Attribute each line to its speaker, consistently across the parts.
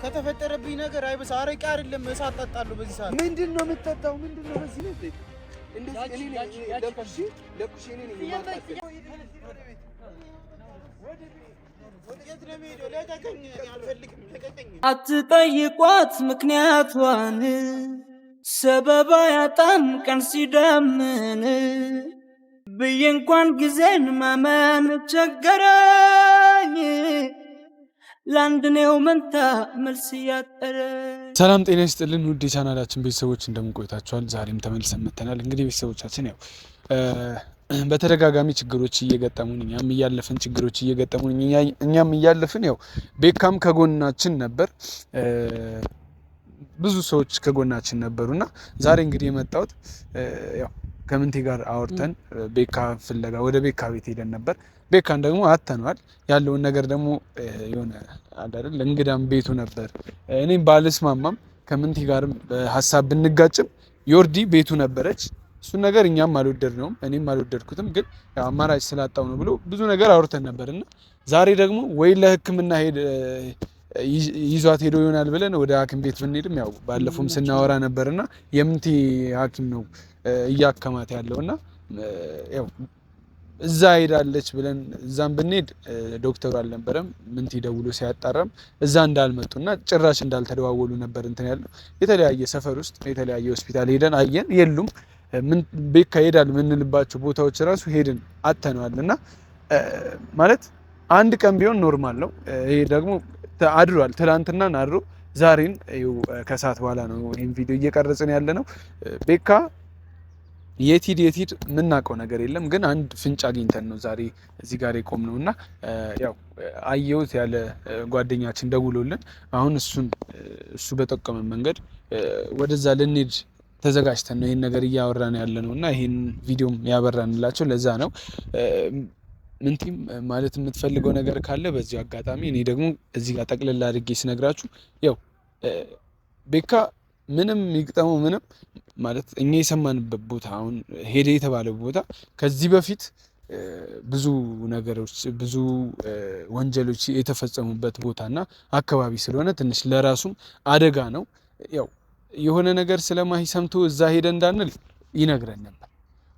Speaker 1: ከተፈጠረብኝ ነገር አይበስ አረቄ አይደለም እሳት ጠጣለሁ በዚህ ሰዓት። ምንድነው የምትጠጣው? ምንድነው በዚህ ነው እንደዚህ እኔ ለኩሽ እኔ ነኝ የማጣቀው።
Speaker 2: አትጠይቋት ምክንያቷን ሰበባ ያጣም ቀን ሲደምን ብዬ እንኳን ጊዜን ማመን ቸገረኝ። ላንድኔው መንታ መልስ ያጠረ።
Speaker 3: ሰላም ጤና ይስጥልን ውድ የቻናላችን ቤተሰቦች እንደምን ቆይታችኋል? ዛሬም ተመልሰን መጥተናል። እንግዲህ ቤተሰቦቻችን ያው በተደጋጋሚ ችግሮች እየገጠሙን እኛም እያለፍን ያው ቤካም ከጎናችን ነበር፣ ብዙ ሰዎች ከጎናችን ነበሩና ዛሬ እንግዲህ የመጣሁት ያው ከምንቴ ጋር አወርተን ቤካ ፍለጋ ወደ ቤካ ቤት ሄደን ነበር። ቤካን ደግሞ አተናል። ያለውን ነገር ደግሞ የሆነ አይደል እንግዳም ቤቱ ነበር። እኔም ባልስማማም ከምንቴ ጋርም ሐሳብ ብንጋጭም ዮርዲ ቤቱ ነበረች። እሱን ነገር እኛም አልወደድነውም፣ እኔም አልወደድኩትም። ግን አማራጭ ስላጣው ነው ብሎ ብዙ ነገር አውርተን ነበርና ዛሬ ደግሞ ወይ ለሕክምና ይዟት ሄዶ ይሆናል ብለን ወደ ሐኪም ቤት ብንሄድም ያው ባለፈውም ስናወራ ነበርና የምንቴ ሐኪም ነው እያከማት ያለውና ያው እዛ ሄዳለች ብለን እዛም ብንሄድ ዶክተሩ አልነበረም። ምንቴ ደውሎ ሲያጣራም እዛ እንዳልመጡና ጭራሽ እንዳልተደዋወሉ ነበር እንትን ያለው። የተለያየ ሰፈር ውስጥ የተለያየ ሆስፒታል ሄደን አየን፣ የሉም። ቤካ ሄዳል ምንልባቸው ቦታዎች ራሱ ሄድን አተነዋልና ማለት አንድ ቀን ቢሆን ኖርማል ነው። ይሄ ደግሞ አድሯል። ትላንትና አድሮ ዛሬን ከሰዓት በኋላ ነው ይሄን ቪዲዮ እየቀረጽን ያለ ነው። ቤካ የት ሂድ የምናውቀው ነገር የለም። ግን አንድ ፍንጭ አግኝተን ነው ዛሬ እዚህ ጋር የቆምነውና ያው አየሁት ያለ ጓደኛችን ደውሎልን አሁን እሱ በጠቀመን መንገድ ወደዛ ልንሄድ ተዘጋጅተን ነው ይሄን ነገር እያወራን ያለ ነውና ይሄን ቪዲዮም ያበራንላቸው ለዛ ነው። ምንቴም ማለት የምትፈልገው ነገር ካለ በዚህ አጋጣሚ እኔ ደግሞ እዚህ ጋር ጠቅልላ አድርጌ ስነግራችሁ ያው ቤካ ምንም ይግጠመው ምንም ማለት እኛ የሰማንበት ቦታ አሁን ሄደ የተባለው ቦታ ከዚህ በፊት ብዙ ነገሮች ብዙ ወንጀሎች የተፈጸሙበት ቦታና አካባቢ ስለሆነ ትንሽ ለራሱም አደጋ ነው። ያው የሆነ ነገር ስለማይ ሰምቶ እዛ ሄደ እንዳንል ይነግረን ነበር።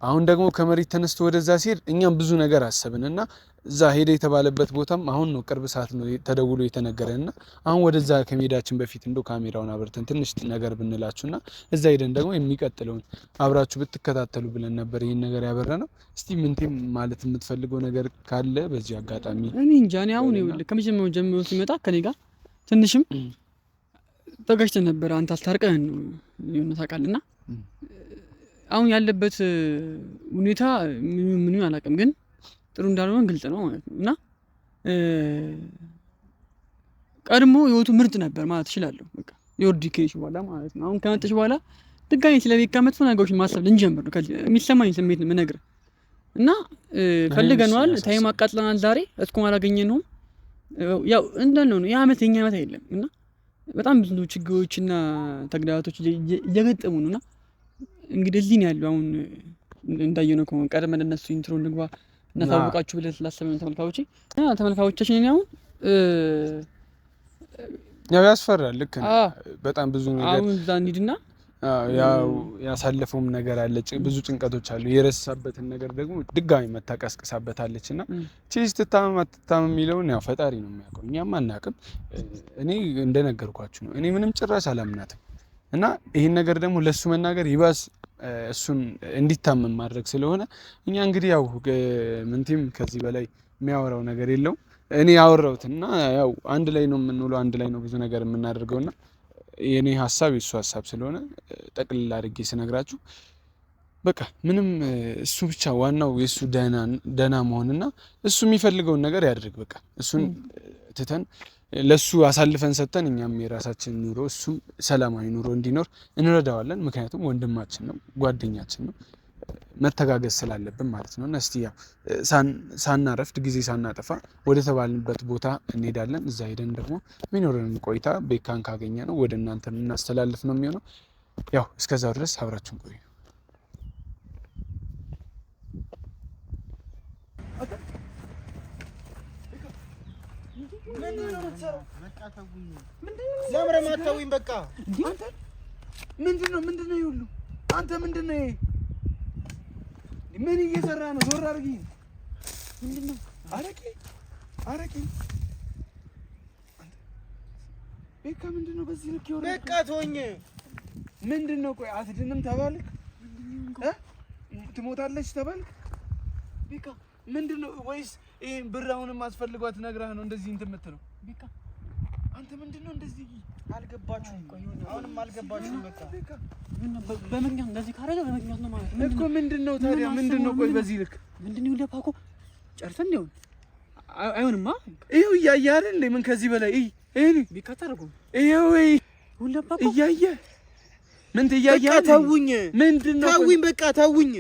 Speaker 3: አሁን ደግሞ ከመሬት ተነስቶ ወደዛ ሲሄድ እኛም ብዙ ነገር አሰብንና እዛ ሄደ የተባለበት ቦታም አሁን ነው ቅርብ ሰዓት ነው ተደውሎ የተነገረንና አሁን ወደዛ ከመሄዳችን በፊት እንደው ካሜራውን አብርተን ትንሽ ነገር ብንላችሁና እዛ ሄደን ደግሞ የሚቀጥለውን አብራችሁ ብትከታተሉ ብለን ነበር ይሄን ነገር ያበረነው። እስቲ ምንቴም ማለት የምትፈልገው ነገር ካለ በዚህ አጋጣሚ።
Speaker 4: እኔ እንጃ እኔ አሁን ይኸውልህ ከመጀመሪያው ጀምሮ ሲመጣ ከኔ ጋር ትንሽም ተጋጭተን ነበር። አንተ አልታርቀህን ነው የሆነ ታውቃለህና አሁን ያለበት ሁኔታ ምን አላውቅም፣ ግን ጥሩ እንዳልሆነ ግልጽ ነው ማለት ነው። እና ቀድሞ ህይወቱ ምርጥ ነበር ማለት እችላለሁ። በቃ ዮርዲ ከሄድሽ በኋላ ማለት ነው። አሁን ከመጣሽ በኋላ ድጋሜ ስለቤካ መጥፎ ነገሮችን ማሰብ ልንጀምር ነው። የሚሰማኝ ስሜት ነው የምነግርህ። እና ፈልገነዋል፣ ታይም አቃጥለናል። ዛሬ እስካሁን አላገኘነውም። ያው እንዳልነው ነው የዓመት የኛ ዓመት አይደለም እና በጣም ብዙ ችግሮችና ተግዳሮቶች እየገጠሙ ነውና እንግዲህ እዚህ ነው ያለው። አሁን እንዳየነው ከሆነ ቀደም ለነሱ ኢንትሮ እንግባ እናሳውቃችሁ ብለን ስላሰብን ተመልካቾቻችን እኔ አሁን
Speaker 3: ያው ያስፈራል። ልክ ነው። በጣም ብዙ ነገር
Speaker 4: አሁን እዛ እንሂድና
Speaker 3: ያው ያሳለፈውም ነገር አለ፣ ብዙ ጭንቀቶች አሉ። የረሳበትን ነገር ደግሞ ድጋሚ መታቀስቀሳበታለችና ቺስ ትታመም የሚለውን ያው ፈጣሪ ነው የሚያውቀው፣ እኛም አናውቅም። እኔ እንደነገርኳችሁ ነው። እኔ ምንም ጭራሽ አላምናትም እና ይሄን ነገር ደግሞ ለሱ መናገር ይባስ እሱን እንዲታመም ማድረግ ስለሆነ እኛ እንግዲህ ያው ምንቴም ከዚህ በላይ የሚያወራው ነገር የለውም። እኔ ያወራሁትና ያው አንድ ላይ ነው የምንውለው፣ አንድ ላይ ነው ብዙ ነገር የምናደርገውና የኔ ሐሳብ የሱ ሐሳብ ስለሆነ ጠቅልላ አድርጌ ስነግራችሁ በቃ ምንም እሱ ብቻ ዋናው የሱ ደህና መሆንና እሱ የሚፈልገውን ነገር ያድርግ። በቃ እሱን ትተን ለሱ አሳልፈን ሰጥተን እኛም የራሳችን ኑሮ እሱም ሰላማዊ ኑሮ እንዲኖር እንረዳዋለን። ምክንያቱም ወንድማችን ነው፣ ጓደኛችን ነው፣ መተጋገዝ ስላለብን ማለት ነው። እና እስቲ ያው ሳናረፍድ ጊዜ ሳናጠፋ ወደ ተባልንበት ቦታ እንሄዳለን። እዛ ሄደን ደግሞ የሚኖረንን ቆይታ ቤካን ካገኘ ነው ወደ እናንተ እናስተላልፍ ነው የሚሆነው። ያው እስከዛው ድረስ አብራችሁን ቆዩ።
Speaker 1: ምንድነው የምትሰራው? በቃ ተውኝ። ለምን ማታውኝ? በቃ አንተ ምንድነው ይሁሉ? አንተ ምንድነው ይሄ? ምን እየሰራ ነው? ዞር አድርጊ። ምንድነው? አረቂ አንተ ቤካ ምንድነው በዚህ ልክ ይወራ? በቃ ተወኝ። ምንድነው? ቆይ አትድንም ተባልክ? ትሞታለች ተባልክ? ቤካ ምንድነው? ወይስ ይሄን ብር አሁንም አስፈልጓት ነግራህ ነው እንደዚህ እንትን የምትለው? ቤካ አንተ ምንድነው እንደዚህ? አልገባችሁም? ቆይ አሁንም አልገባችሁም? ቤካ
Speaker 4: በመግኛት እንደዚህ ካረገ በመግኛት ነው ማለት ነው እኮ። ምንድነው
Speaker 1: ታዲያ? ምንድነው? ቆይ በዚህ ልክ
Speaker 4: ምንድነው? ለፓኮ ጨርሰን ነው አይሆንማ።
Speaker 1: ይሄው እያየህ አይደል እንዴ? ምን ከዚህ በላይ ይሄ
Speaker 4: ቤካ ታረጉ።
Speaker 1: ይሄው
Speaker 4: ለፓኮ
Speaker 1: እያየህ ምን ትያየህ? በቃ ተውኝ። ምንድነው? ተውኝ። በቃ ተውኝ።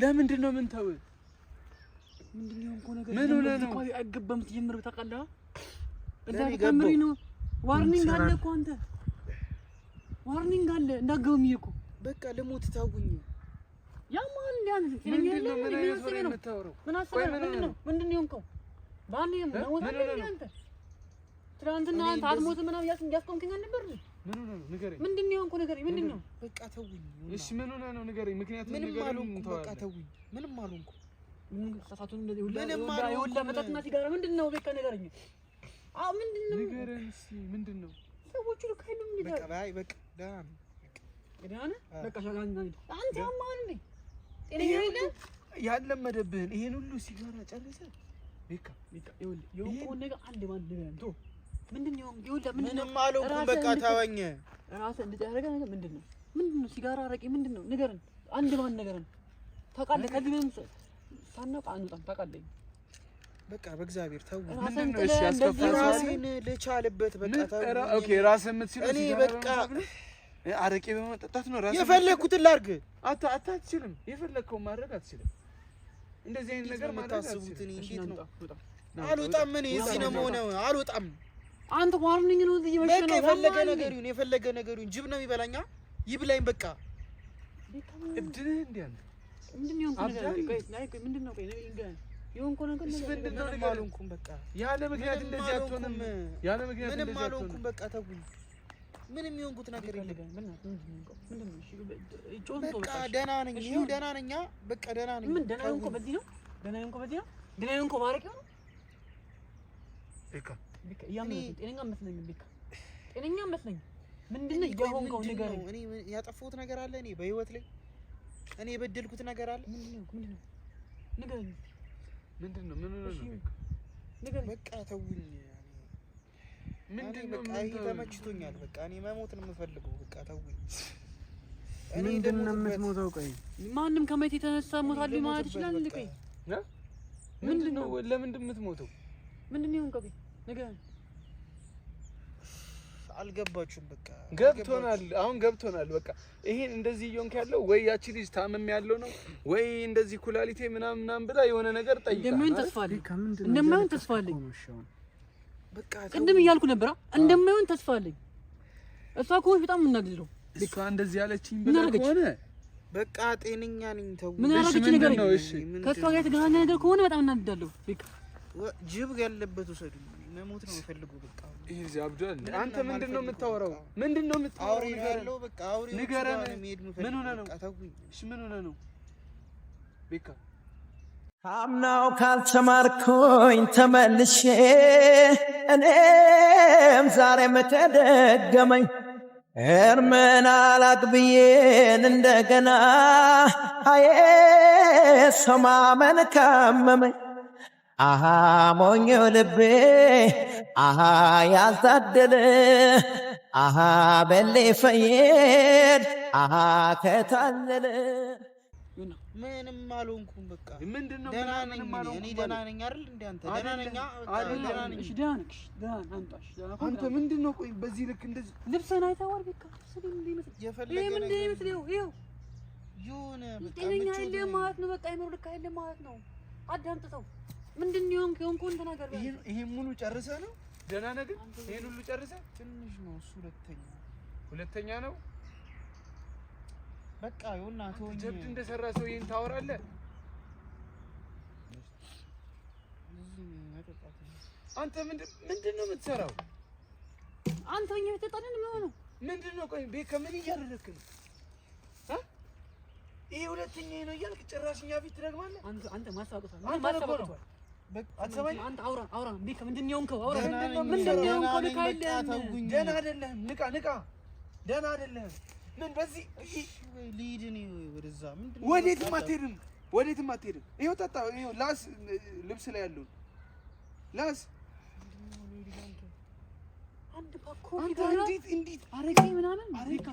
Speaker 1: ለምንድነው? ምን ተው?
Speaker 4: ምንድነው እኮ ነገር ምን ሆነ ነው? ቆይ አይገባም። ትጀምር ተቀላ እንዳትከምሪ ነው። ዋርኒንግ አለ እኮ አንተ፣ ዋርኒንግ አለ እንዳትገቡም እኮ። በቃ ልሞት ተውኝ። ያማን ያን
Speaker 1: ምንድነው? ምን አይነት ወሬ የምታወራው?
Speaker 4: ምን አሰበህ? ምንድነው የሆንከው? ባንዴ ነው አንተ ትናንትና አንተ አትሞትም ምናምን ያስቆምከኝ አልነበር?
Speaker 1: ምን ሆነ ነው? ንገረኝ።
Speaker 4: ምንድነው የሆንከው? ንገረኝ። ምንድነው?
Speaker 1: በቃ ተውኝ። እሺ ምን ሆነ ነው? ንገረኝ። ምክንያቱም ንገረኝ። በቃ ተውኝ። ምንም አልሆንኩም። ምን ተሳሳቱን እንደዚህ ሁላ መጠጥና ሲጋራ ምንድነው? በቃ ንገረኝ። ምንድነው? ንገረኝ እስኪ ምንድነው? ሰዎቹ ልክ አይደሉም እንዴ? በቃ በቃ ደህና ነው። ደህና ነህ? በቃ ሻጋኛ አንተ ያማን እንዴ? ጤነኛ አይደል? ያለመደብህን ይሄን ሁሉ ሲጋራ ጨርሰህ በቃ ይኸውልህ የሆንከውን ነገር አንድ ባንድ ንገረኝ። ቶ ምንድነው? ይኸውልህ ምንም አልሆንኩም። በቃ ተወኝ። ራስህ እንድትያደርገ ነገር ምንድነው? ሲጋራ አረቄ ምንድነው? ንገረን። አንድ ባንድ ንገረን። ታውቃለህ ከዚህ ምንም ሳናውቅ አንወጣም። ታውቃለህ። በቃ በእግዚአብሔር ተው። ምንድነው? እሺ ያስከፋል። ራሴን ልቻልበት። በቃ ተው። ኦኬ ራስህ የምትችለው እኔ በቃ አረቄ በመጠጣት ነው ራስህ የፈለኩትን ላድርግ። አትችልም። የፈለከውን ማድረግ አትችልም። እንደዚህ አይነት ነገር ማታስቡት እኔ እንዴት ነው? አልወጣም። እኔ እዚህ ነው የምሆነው። አልወጣም። አንተ ዋርኒንግ ነው እዚህ መሸነው። በቃ የፈለገ ነገር ይሁን። ጅብ ነው የሚበላኛ ይብላኝ። በቃ እብድነህ እንዴ አንተ? ምንድነው ምንድነው? ቆይ ንገረኝ። የሆንከው ነገር ምንድነው? ምንም አልሆንኩም። በቃ ያለ ምክንያት እንደዚህ አትሆንም። ያለ ምክንያት እንደዚህ አትሆንም። በቃ ተውኝ። ምንም የሆንኩት ነገር የለም። ምንድነው? በቃ ደህና ነኝ። ይኸው ደህና ነኝ። በቃ ደህና ነኝ። ምን ደህና የሆንከው በዚህ ነው? ደህና የሆንከው ማረቅ ነው። በቃ ጤነኛ መስለኝ። በቃ ጤነኛ መስለኝ። ምንድነው የሆንከው? ንገረኝ። እኔ ያጠፋሁት ነገር አለ? እኔ በህይወት ላይ እኔ የበደልኩት ነገር አለ? ምንድነው? ንገረኝ። ምንድነው? ምን ሆነ ነው? ንገረኝ። በቃ ተውኝ። ምንድነው? በቃ ይሄ ተመችቶኛል። በቃ እኔ መሞት ነው የምፈልገው። በቃ ተውኝ። ምንድነው የምትሞተው? ቆይ ማንም ከመሬት የተነሳ ሞታለሁ ማለት ይችላል እንዴ? ቆይ ምንድነው? ለምንድን የምትሞተው? ምንድነው የሆንከው? ንገረኝ። አልገባችሁም? በቃ ገብቶናል። አሁን ገብቶናል። በቃ ይሄን እንደዚህ እየሆንክ ያለው ወይ ያቺ ልጅ ታመም ያለው ነው ወይ እንደዚህ ኩላሊቴ ምናምን ብላ የሆነ ነገር ጠይቃ እንደማይሆን ተስፋ አለኝ። በቃ ቅድም እያልኩ ነበር እንደማይሆን ተስፋ አለኝ። እሷ ከሆነች በጣም እናድለው። በቃ እንደዚህ ያለችኝ ብላ ከሆነ በቃ ጤነኛ ነኝ። ተው። ምን ያደረገች ነገር ነው? እሺ ከእሷ ጋር የተገናኘ ነገር ከሆነ በጣም እናድዳለሁ። በቃ ጅብ ያለበት ወሰዱ። መሞት ነው የምፈልገው። በቃ ይሄ እዚህ አብዷል። አንተ ምንድነው የምታወራው? ምንድነው የምታወራው? ንገረው። በቃ አውሪ። ንገረን። ምን ሆነ ነው? እሺ ምን ሆነ ነው? በቃ
Speaker 2: አምናው ካልተማርኩኝ ተመልሼ እኔም ዛሬም ተደገመኝ እርምን አላቅብዬን እንደገና አዬ ሰው ማመን ካመመኝ አሃ ሞኞ ልቤ አሃ ያልታደለ አሃ በሌ ፈየድ አሃ ከታለለ
Speaker 1: ምንም አልሆንኩም። በቃ ምንድነው? ደህና ነኝ። እኔ ደህና ነኝ አይደል? እንዴ አንተ ደህና ነኝ አይደል? እሺ ደህና ነሽ? ደህና አንጣሽ። አንተ ምንድነው? ቆይ በዚህ ልክ እንደዚህ ልብሰን አይተዋል። በቃ ስለምን እንደምትል የፈለገ ነገር ይኸው ይሁን። በቃ ጤነኛ አይደለም ማለት ነው። በቃ አይኖር ልክ አይደለም ማለት ነው። አዳምጥተው። ምንድነው የሆንከውን ተናገር። ይሄን ሙሉ ጨርሰህ ነው? ደህና ነህ ግን? ይሄን ሁሉ ጨርሰህ? ትንሽ ነው እሱ። ሁለተኛ ነው። በቃ ይሁንና ተወኝ። ጀብድ እንደሰራ ሰው ይሄን ታወራለህ?
Speaker 3: አንተ ምንድን ነው የምትሰራው?
Speaker 4: አንተ እኛ ተጣጣን ነው
Speaker 3: ምንድን ነው? ቆይ ቤት ከምን እያደረክ ነው? ይሄ ሁለተኛ ነው እያልክ ጭራሽ እኛ ፊት ትረግማለህ።
Speaker 4: አንተ ማሳቀሳለህ። አትሰማኝ። አንተ አውራ ቤት ከምንድን ነው የሆንከው? አውራ ምንድን ነው የሆንከው? ልክ አይደለም።
Speaker 3: ደህና አይደለም። ንቃ ደህና አይደለም። ምን በዚህ
Speaker 1: ልሂድ እኔ ወደዛ። ምንድን ነው?
Speaker 3: ወዴትም አትሄድም። ይኸው ጠጣ። ይኸው ላስ ልብስ ላይ ያለው ላስ
Speaker 4: አንድ ባኮ
Speaker 3: አንተ እንዴት
Speaker 4: አረቄ ምናምን አረቄ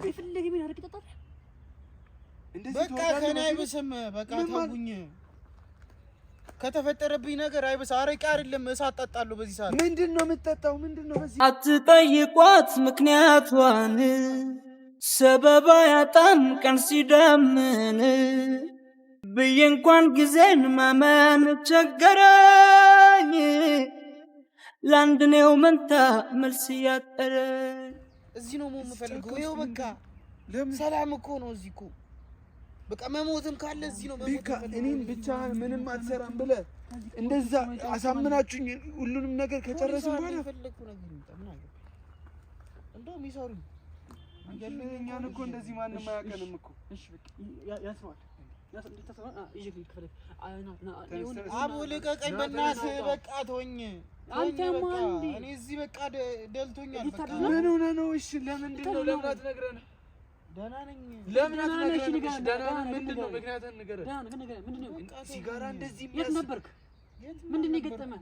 Speaker 4: ይፈልግ ምን አረቄ ጠጣ።
Speaker 1: በቃ ከኔ አይበስም። በቃ ተውኝ። ከተፈጠረብኝ ነገር አይበስ። አረቄ አይደለም እሳት ጠጣለሁ በዚህ ሰዓት።
Speaker 3: ምንድነው የምትጠጣው? ምንድነው በዚህ?
Speaker 2: አትጠይቋት ምክንያቷን ሰበባ ያጣን ቀን ሲደምን ብዬ እንኳን ጊዜን ማመን ቸገረኝ። ለአንድ ነው መንታ መልስ ያጠረኝ።
Speaker 1: እዚህ ነው የምፈልገው። ይኸው በቃ ሰላም እኮ ነው እዚህ እኮ። በቃ መሞትም ካለ እዚህ ነው መሞት።
Speaker 3: በቃ እኔን ብቻ ምንም አትሰራም ብለህ እንደዛ አሳምናችሁኝ ሁሉንም ነገር ከጨረስን በኋላ
Speaker 1: የፈለኩ ነገር እንጣና እንደውም ይሰሩኝ
Speaker 3: እኛን እኮ እንደዚህ ማንም አያውቀንም እኮ።
Speaker 4: እሺ በቃ ያስዋል
Speaker 1: አቡ ልቀቀኝ በእናትህ። በቃ ተወኝ። እኔ እዚህ በቃ ደልቶኛል። በቃ
Speaker 3: ምን ሆነህ ነው? እሺ ለምንድን ነው? ለምን አትነግረንም?
Speaker 1: ደህና ነኝ።
Speaker 3: ለምን አትነግረንም? ደህና ነኝ። ምንድን ነው ምክንያቱን ንገረን። ሲጋራ እንደዚህ
Speaker 4: የት ነበርክ? ምንድን ነው የገጠመህ?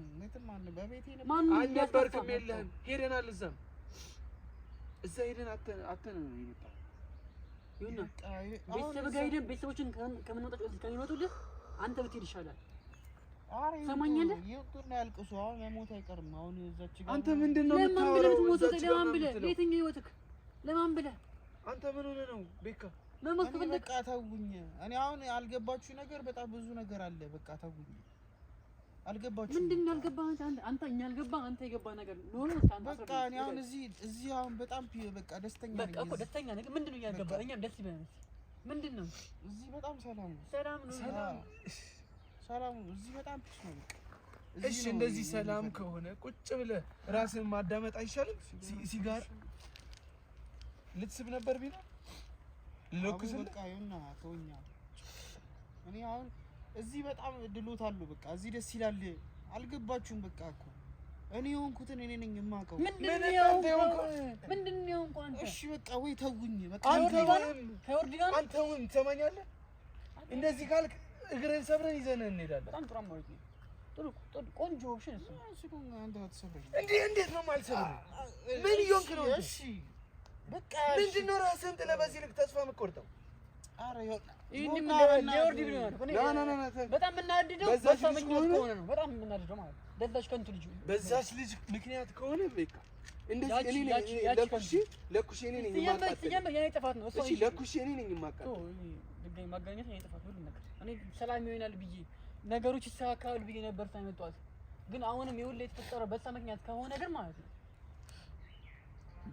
Speaker 3: አልነበርክም። የለህም። ሄደናል። እዛ ሄደን አተን ነው የመጣው።
Speaker 4: ይሁንና ቤተሰብ ጋር ሄደን ቤተሰቦችን ከሚመጡልህ አንተ ብትሄድ ይሻላል። ሰማኛለህ?
Speaker 1: ይሁንና ያልቅሱ። አሁን መሞት አይቀርም። አሁን እዛች ጋር
Speaker 3: አንተ ምንድነው የምታወራው?
Speaker 4: ለማን ብለህ ለየትኛው ህይወትክ ለማን ብለህ
Speaker 3: አንተ ምን ሆነህ ነው? ቤካ
Speaker 4: መሞት ከፈለክ
Speaker 1: በቃ ተውኝ። እኔ አሁን ያልገባችሁ ነገር በጣም ብዙ ነገር አለ። በቃ ተውኝ። አልገባችሁ?
Speaker 4: ምንድነው ያልገባህ? አንተ እኛ ያልገባህ አንተ የገባህ ነገር ኖሮ
Speaker 1: በቃ እኔ አሁን እዚህ አሁን በጣም በቃ ደስተኛ ነኝ።
Speaker 4: በቃ እኮ ደስተኛ ነኝ። ምንድነው ያልገባህ? እኛም ደስ ይበላል። ምንድነው
Speaker 1: እዚህ በጣም ሰላም ነው። ሰላም ነው። እዚህ በጣም ፒስ ነው።
Speaker 3: እሺ እንደዚህ ሰላም ከሆነ ቁጭ ብለህ ራስን ማዳመጥ አይሻልም? ሲጋር ልትስብ ነበር ቢና ለኩስ
Speaker 1: በቃ ይሁንና ተውኛ። እኔ አሁን እዚህ በጣም ድሎታለሁ። በቃ እዚህ ደስ ይላል። አልገባችሁም? በቃ እኮ እኔ የሆንኩትን እኔ ነኝ የማውቀው።
Speaker 4: ምንድነው የሆንኩት አንተ?
Speaker 1: እሺ በቃ ወይ ተውኝ። በቃ
Speaker 3: አንተውን ትሰማኛለህ? እንደዚህ ካልክ እግረን ሰብረን ይዘን እንሄዳለን።
Speaker 4: በጣም ጥሩ ማለት ነው። ጥሩ ቆንጆ ኦፕሽን እሱ።
Speaker 1: አንተ አትሰብረኝ።
Speaker 3: እንዴት ነው የማልሰብረው? ምን እየሆንክ ነው?
Speaker 1: እሺ በቃ
Speaker 3: ምንድነው ራስህን ጥለህ በዚህ ልክ ተስፋ የምትቆርጠው?
Speaker 1: ኧረ
Speaker 4: በጣም የምናድደው በዛች ምክንያት ከሆነ ነው። በጣም የምናድደው ማለት በዛች ከንቱ ልጅ
Speaker 3: በዛች ልጅ ምክንያት ከሆነ በቃ እንደዚህ እኔ ለኩሽ እኔ ነኝ የማቃጠል።
Speaker 4: የኔ ጥፋት ነው።
Speaker 3: እሺ ለኩሽ እኔ ነኝ የማቃጠል።
Speaker 4: ድጋሚ ማገናኘት የኔ ጥፋት ሁሉ ነገር እኔ ሰላም ይሆናል ብዬ ነገሮች ይስተካከላሉ ብዬ ነበር ሳይመጣው። ግን አሁንም የሁሉ የተፈጠረው በዛ ምክንያት ከሆነ ነገር ማለት ነው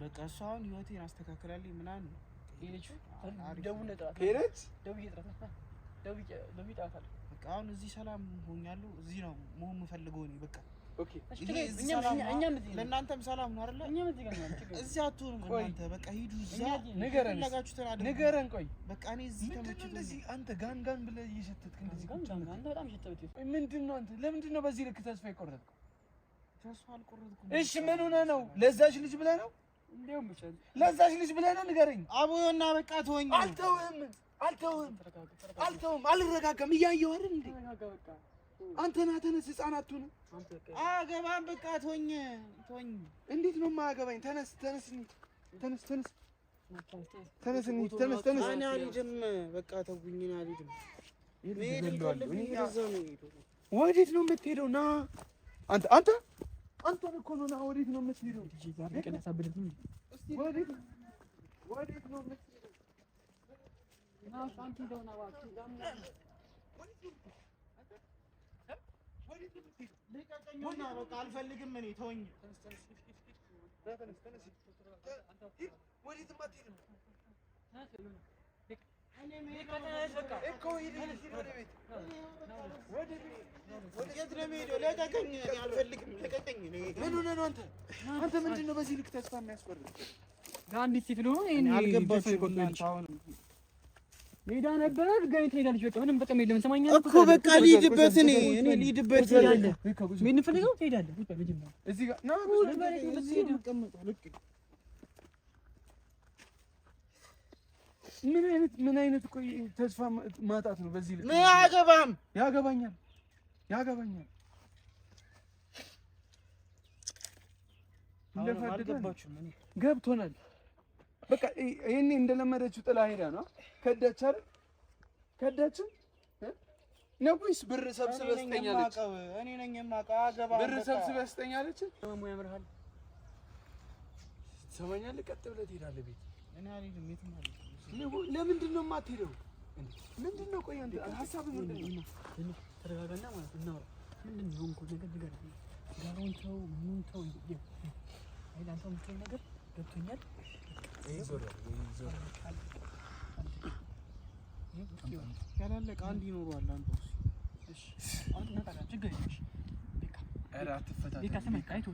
Speaker 1: በቃ እሷ አሁን ህይወቴን አስተካክላለች ምናምን
Speaker 4: ሄደች። ደውዬ እጠራታለሁ።
Speaker 1: በቃ አሁን እዚህ ሰላም ሆኛለሁ። እዚህ ነው መሆን የምፈልገው እኔ በቃ
Speaker 3: ኦኬ።
Speaker 1: ለእናንተም ሰላም ነው አይደለ?
Speaker 4: እኛም እዚህ ጋር ነው።
Speaker 1: እዚህ አትሆንም እናንተ በቃ ሂዱ። እዛ
Speaker 3: ንገረን። ንገረን። ቆይ
Speaker 1: በቃ እኔ እዚህ ተመችቶኝ
Speaker 3: እንደዚህ አንተ ጋንጋን ብለህ እየሸተትክ እንደዚህ
Speaker 4: አንተ በጣም ሸተትክ።
Speaker 3: ምንድነው አንተ ለምንድነው በዚህ ልክ ተስፋ የቆረጥከው?
Speaker 1: ተስፋ አልቆረጥኩም።
Speaker 3: እሺ ምን ሆነህ ነው? ለዛች ልጅ ብለህ ነው?
Speaker 4: እንደውም ብቻ
Speaker 3: ለዛች ልጅ ብለህ ነው? ንገረኝ።
Speaker 1: አቦና በቃ ተወኝ።
Speaker 3: አልተውም። አልረጋጋም። እያየሁ አይደል እንዴ? አንተ ና ተነስ። ህፃናቱ ነው
Speaker 1: አገባን። በቃ ተወኝ።
Speaker 3: እንዴት ነው የማያገባኝ? ተነስ።
Speaker 1: እኔ አልሄድም። በቃ ተውኝ። እኔ አልሄድም።
Speaker 3: ወዴት ነው የምትሄደው? ና አንተ እኮ ነው። ና ወዴት ነው የምትሄደው? ወዴት ነው የምትሄደው?
Speaker 1: ልቀቀኝና በቃ አልፈልግም። እኔ ተወኝ።
Speaker 3: ወዴትም አትሄድም እኮ። ሂድ ወደ ቤት።
Speaker 1: የት ነው የምሄደው? ልቀቀኝ። እኔ አልፈልግም። ልቀቀኝ።
Speaker 3: ነው አንተ ምንድን ነው በዚህ ልክ ተስፋ የሚያስቆርጥ?
Speaker 4: ለአንዲት ሴት ነው እኔ አልገባችም። ሜዳ ነበር ጋር ትሄዳለች። በቃ ምንም በቃ የለም። ሰማኛ
Speaker 1: እኮ በቃ ልሂድበት እኔ ልሂድበት
Speaker 4: ትሄዳለህ። ምን ፈልገው ትሄዳለህ? በቃ ልጅ ነው
Speaker 3: እዚህ ጋር ና
Speaker 1: እዚህ ተቀመጠው። ልክ
Speaker 3: ምን አይነት ቆይ ተስፋ ማጣት ነው በዚህ ልክ?
Speaker 1: ምን አያገባህም?
Speaker 3: ያገባኛል
Speaker 1: አልገባችሁም?
Speaker 3: ገብቶናል። በቃ ይሄኔ እንደለመደችው ጥላ ሄዳ ነው ከዳች አይደል? ከዳችም ነው ወይስ ብር ሰብስበህ ስጠኛለች?
Speaker 1: እኔ ነኝ የማውቀው። አገባህ
Speaker 3: ብር ሰብስበህ ስጠኛለች?
Speaker 4: ማሙ ያምርሃል።
Speaker 3: ትሰማኛለህ? ቀጥ ብለህ ትሄዳለህ ቤት።
Speaker 1: እኔ አልሄድም የትም አልሄድም።
Speaker 3: ለምንድን ነው የማትሄደው? ምንድን ነው ቆይ አንተ ሀሳብህ ምንድን ነው?
Speaker 4: ተረጋጋና ማለት እናውራ። ምንድን ነው እንኳን ነገር ንገረኝ። ጋራውን ተው ምኑን ተው አይደል? አንተ የምትለው ነገር ገብቶኛል።
Speaker 1: ያላለቀ አንድ ይኖረዋል። አንተ
Speaker 4: እሺ አሁን ነጣላ ችግር የለሽ።
Speaker 3: ኧረ አትፈታተን።
Speaker 4: ቤካ ሰማይ አይቶ